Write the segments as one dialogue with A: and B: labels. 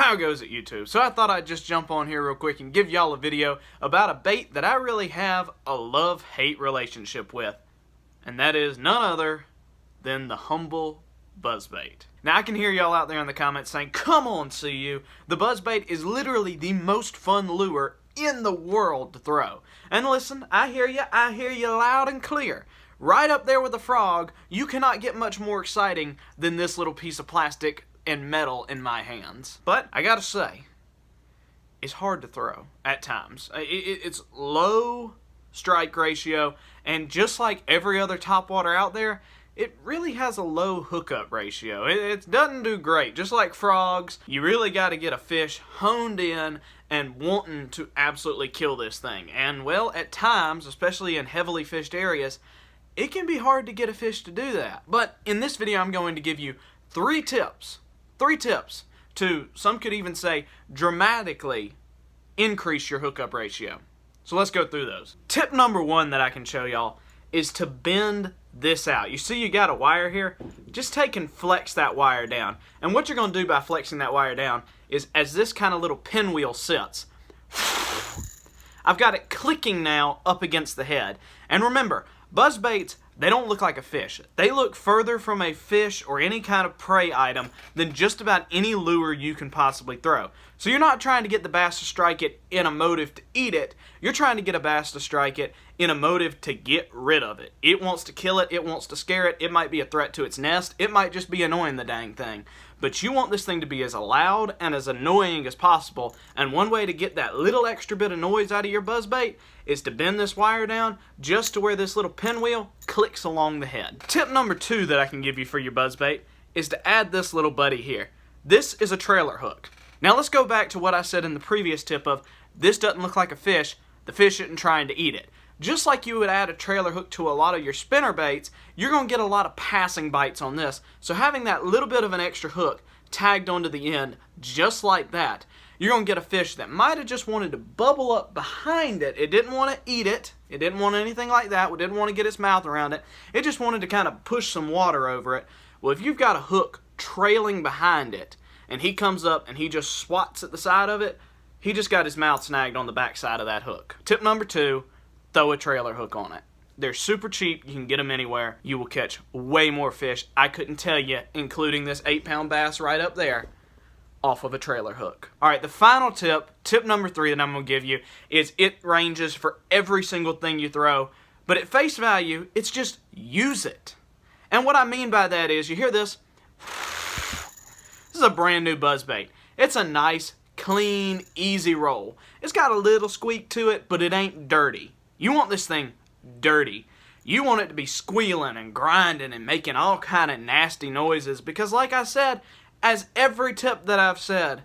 A: how goes it, YouTube? So I thought I'd just jump on here real quick and give y'all a video about a bait that I really have a love-hate relationship with. And that is none other than the humble Buzzbait. Now I can hear y'all out there in the comments saying, come on CU, the Buzzbait is literally the most fun lure in the world to throw. And listen, I hear you loud and clear. Right up there with the frog, you cannot get much more exciting than this little piece of plastic and metal in my hands. But I gotta say, it's hard to throw at times. It's low strike ratio, and just like every other topwater out there, it really has a low hookup ratio. It doesn't do great. Just like frogs, you really got to get a fish honed in and wanting to absolutely kill this thing. And well, at times, especially in heavily fished areas, it can be hard to get a fish to do that. But in this video, I'm going to give you three tips to, some could even say, dramatically increase your hookup ratio. So let's go through those. Tip number one that I can show y'all is to bend this out. You see you got a wire here? Just take and flex that wire down. And what you're going to do by flexing that wire down is, as this kind of little pinwheel sits, I've got it clicking now up against the head. And remember, buzzbaits, they don't look like a fish. They look further from a fish or any kind of prey item than just about any lure you can possibly throw. So you're not trying to get the bass to strike it in a motive to eat it. You're trying to get a bass to strike it in a motive to get rid of it. It wants to kill it. It wants to scare it. It might be a threat to its nest. It might just be annoying the dang thing. But you want this thing to be as loud and as annoying as possible. And one way to get that little extra bit of noise out of your buzzbait is to bend this wire down just to where this little pinwheel clicks along the head. Tip number two that I can give you for your buzzbait is to add this little buddy here. This is a trailer hook. Now let's go back to what I said in the previous tip of, this doesn't look like a fish, the fish isn't trying to eat it. Just like you would add a trailer hook to a lot of your spinner baits, you're going to get a lot of passing bites on this. So having that little bit of an extra hook tagged onto the end, just like that, you're going to get a fish that might have just wanted to bubble up behind it. It didn't want to eat it. It didn't want anything like that. It didn't want to get its mouth around it. It just wanted to kind of push some water over it. Well, if you've got a hook trailing behind it, and he comes up and he just swats at the side of it, he just got his mouth snagged on the back side of that hook. Tip number two, throw a trailer hook on it. They're super cheap. You can get them anywhere. You will catch way more fish. I couldn't tell you, including this 8-pound bass right up there, off of a trailer hook. All right, the final tip, tip number three that I'm going to give you, is it ranges for every single thing you throw. But at face value, it's just use it. And what I mean by that is, you hear this? This is a brand new buzzbait. It's a nice, clean, easy roll. It's got a little squeak to it, but it ain't dirty. You want this thing dirty. You want it to be squealing and grinding and making all kind of nasty noises, because like I said, as every tip that I've said,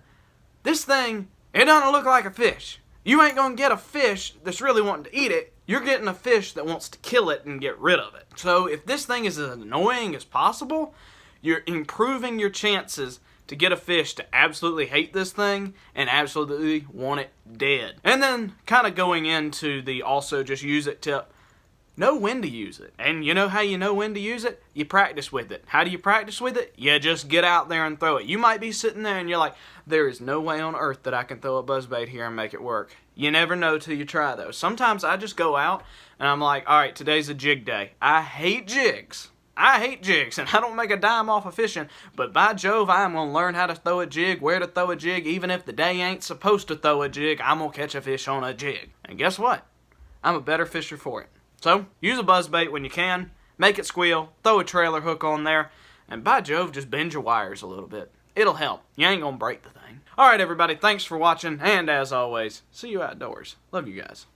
A: this thing, it doesn't look like a fish. You ain't gonna get a fish that's really wanting to eat it. You're getting a fish that wants to kill it and get rid of it. So if this thing is as annoying as possible, you're improving your chances to get a fish to absolutely hate this thing and absolutely want it dead. And then kind of going into the also just use it tip, know when to use it. And you know how you know when to use it? You practice with it. How do you practice with it? You just get out there and throw it. You might be sitting there and you're like, there is no way on earth that I can throw a buzzbait here and make it work. You never know till you try though. Sometimes I just go out and I'm like, all right, today's a jig day. I hate jigs. And I don't make a dime off of fishing, but by Jove, I'm going to learn how to throw a jig, where to throw a jig. Even if the day ain't supposed to throw a jig, I'm going to catch a fish on a jig. And guess what? I'm a better fisher for it. So, use a buzzbait when you can, make it squeal, throw a trailer hook on there, and by Jove, just bend your wires a little bit. It'll help. You ain't going to break the thing. Alright everybody, thanks for watching, and as always, see you outdoors. Love you guys.